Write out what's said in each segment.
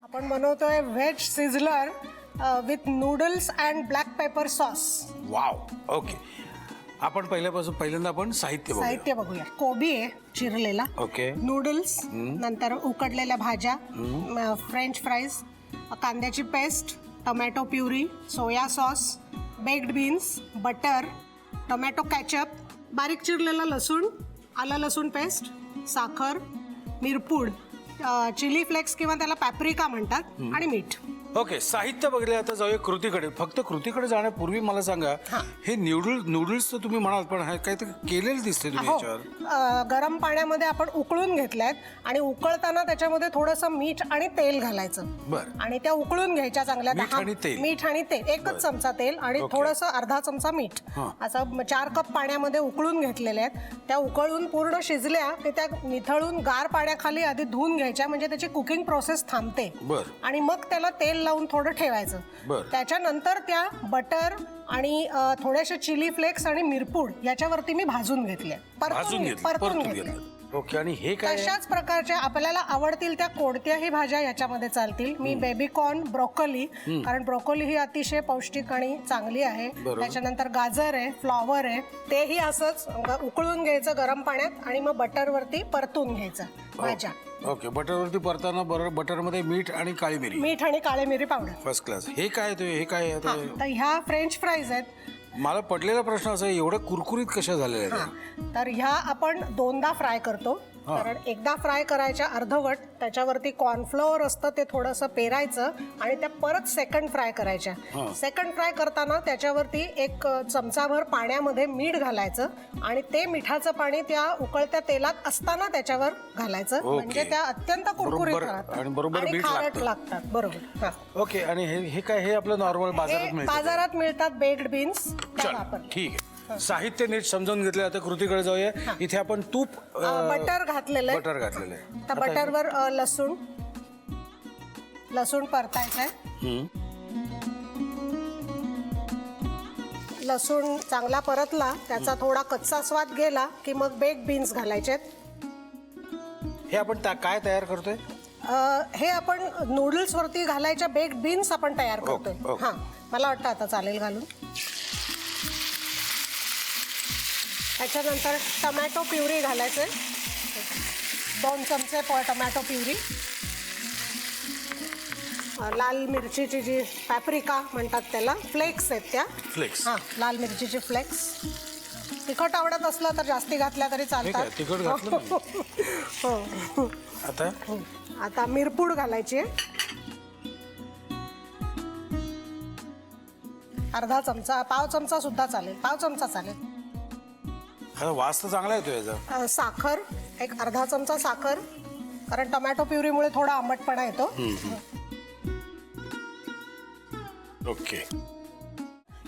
आपण बनवतोय veg sizzler with noodles and black paper sauce. Wow. Okay, आपण पहिल्यांदा आपण साहित्य बघूया. कोबी आहे चिरलेला, ओके, नूडल्स, नंतर उकडलेल्या भाज्या, फ्रेंच फ्राईज, कांद्याची paste, tomato puree, soya sauce, baked beans, butter, tomato ketchup, बारीक चिरलेला लसूण, आलं लसूण पेस्ट, साखर, मिरपूड, चिली फ्लेक्स किंवा त्याला पॅप्रिका म्हणतात, आणि मीठ. ओके. साहित्य बघितलं. आता जाऊया कृतीकडे. फक्त कृतीकडे जाण्यापूर्वी मला सांगा, हे नूडल्स तर तुम्ही म्हणाल, पण काहीतरी केलेलं दिसते तुम्ही याच्यावर. गरम पाण्यामध्ये आपण उकळून घेतल्यात आणि उकळताना त्याच्यामध्ये थोडंसं मीठ आणि तेल घालायचं. बरं. आणि त्या उकळून घ्यायच्या चांगल्या. मीठ आणि तेल एकच चमचा तेल आणि थोडंसं अर्धा चमचा मीठ असं 4 कप पाण्यामध्ये उकळून घेतलेले आहेत. त्या उकळून पूर्ण शिजल्या की त्या निथळून गार पाण्याखाली आधी धुवून घ्यायच्या, म्हणजे त्याची कुकिंग प्रोसेस थांबते. आणि मग त्याला तेल लावून थोडं ठेवायचं. त्याच्यानंतर त्या बटर आणि थोड्याशा चिली फ्लेक्स आणि मिरपूड याच्यावरती मी भाजून घेतले, परतून घेतले. ओके. आणि हे काय? तशाच प्रकारच्या आपल्याला आवडतील त्या कोणत्याही भाज्या याच्यामध्ये चालतील. मी बेबीकॉर्न, ब्रोकोली, कारण ब्रोकोली ही अतिशय पौष्टिक आणि चांगली आहे. त्याच्यानंतर गाजर आहे, फ्लॉवर आहे, तेही असंच उकळून घ्यायचं गरम पाण्यात आणि मग बटरवरती परतून घ्यायचं भाज्या. ओके. बटरवरती परताना बटरमध्ये मीठ आणि काळी मिरी पावडर. First class. हे काय तर ह्या फ्रेंच फ्राईज आहेत. मला पडलेला प्रश्न असा आहे, एवढं कुरकुरीत कशा झालेल्या? तर ह्या आपण 2दा फ्राय करतो. कारण एकदा फ्राय करायच्या अर्धवट त्याच्यावरती कॉर्नफ्लोअर असतं, ते थोडंसं पेरायचं आणि त्या परत सेकंड फ्राय करायच्या. सेकंड फ्राय करताना त्याच्यावरती 1 चमचाभर पाण्यामध्ये मीठ घालायचं आणि ते मिठाचं पाणी त्या उकळत्या तेलात असताना त्याच्यावर घालायचं, म्हणजे त्या अत्यंत कुरकुरीत आणि खारट लागतात. बरोबर. ओके. आणि हे काय? हे आपलं नॉर्मल बाजारात मिळतात बेक्ड बीन्स. ठीक आहे. साहित्य नीट समजून घेतलं. आता कृतीकडे जाऊया. इथे आपण तूप, बटर घातलेलं आहे. तर बटरवर लसूण परतायचंय. लसूण चांगला परतला, त्याचा थोडा कच्चा स्वाद गेला की मग बेक्ड बीन्स घालायचे. हे आपण काय तयार करतोय? हे आपण नूडल्स वरती घालायच्या बेक्ड बीन्स आपण तयार करतोय. मला वाटतं आता चालेल घालून. त्याच्यानंतर टोमॅटो प्युरी घालायचे, 2 चमचे टोमॅटो प्युरी, लाल मिरचीची जी पॅप्रिका म्हणतात त्याला, फ्लेक्स आहेत त्या. लाल मिरचीची फ्लेक्स. तिखट आवडत असलं तर जास्ती घातल्या तरी चालतात. आता मिरपूड घालायची, अर्धा चमचा, पाव चमचा सुद्धा चालेल, पाव चमचा चालेल. वास तर चांगला येतो याचा. साखर, 1 अर्धा चमचा साखर, कारण टोमॅटो प्युरीमुळे थोडा आंबटपणा येतो. ओके.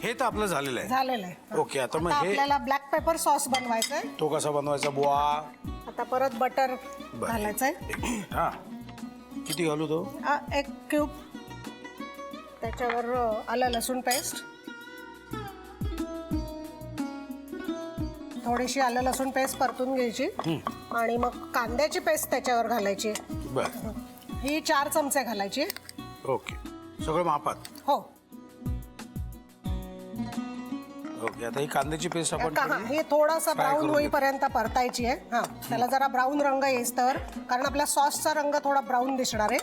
हे तर आपलं झालेलं आहे. ओके. आता मग आपल्याला ब्लॅक पेपर सॉस बनवायचा आहे. तो कसा बनवायचा बुवा? आता परत बटर घालायचंय. किती घालू तो? 1 क्यूब. त्याच्यावर आलं लसूण पेस्ट, थोडीशी आलं लसूण पेस्ट परतून घ्यायची आणि मग कांद्याची पेस्ट त्याच्यावर घालायची. ही 4 चमचे घालायची. ओके. सगळं मापात? हो. ओके. आता ही कांद्याची पेस्ट आपण ही थोडासा ब्राऊन होईपर्यंत परतायची आहे. त्याला जरा ब्राऊन रंग येस तर, कारण आपल्या सॉसचा रंग थोडा ब्राऊन दिसणार आहे.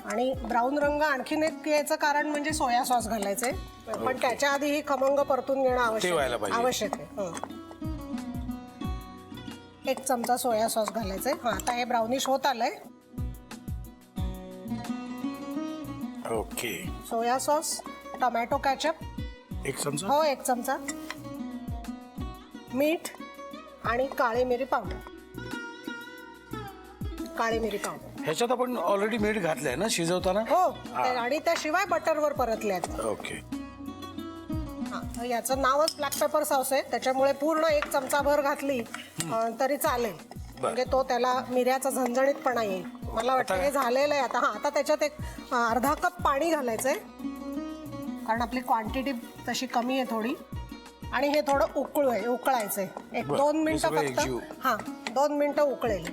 आणि ब्राऊन रंग आणखीन एक यायचं कारण म्हणजे सोया सॉस घालायचे, पण त्याच्या आधी ही खमंग परतून घेणं आवश्यक आहे. 1 चमचा सोया सॉस घालायचंय. आता हे ब्राउनिश होत आलंय. Okay. Soya sauce, tomato ketchup 1 चमचा. हो, 1 चमचा. मीठ आणि काळी मिरी पावडर. ह्याच्यात आपण ऑलरेडी मीठ घातलंय ना शिजवताना? हो. आणि त्याशिवाय बटरवर परतल्यात. ओके. याचं नावच ब्लॅक पेपर सॉस आहे, त्याच्यामुळे पूर्ण 1 चमचाभर घातली तरी चालेल, म्हणजे तो त्याला मिऱ्याचा झणझणीतपणा येईल. मला वाटतं हे झालेलं आहे. आता त्याच्यात 1 अर्धा कप पाणी घालायचंय, कारण आपली क्वांटिटी तशी कमी आहे थोडी. आणि हे थोडं उकळायचंय 1-2 मिनिटं फक्त. 2 मिनिटं उकळेल.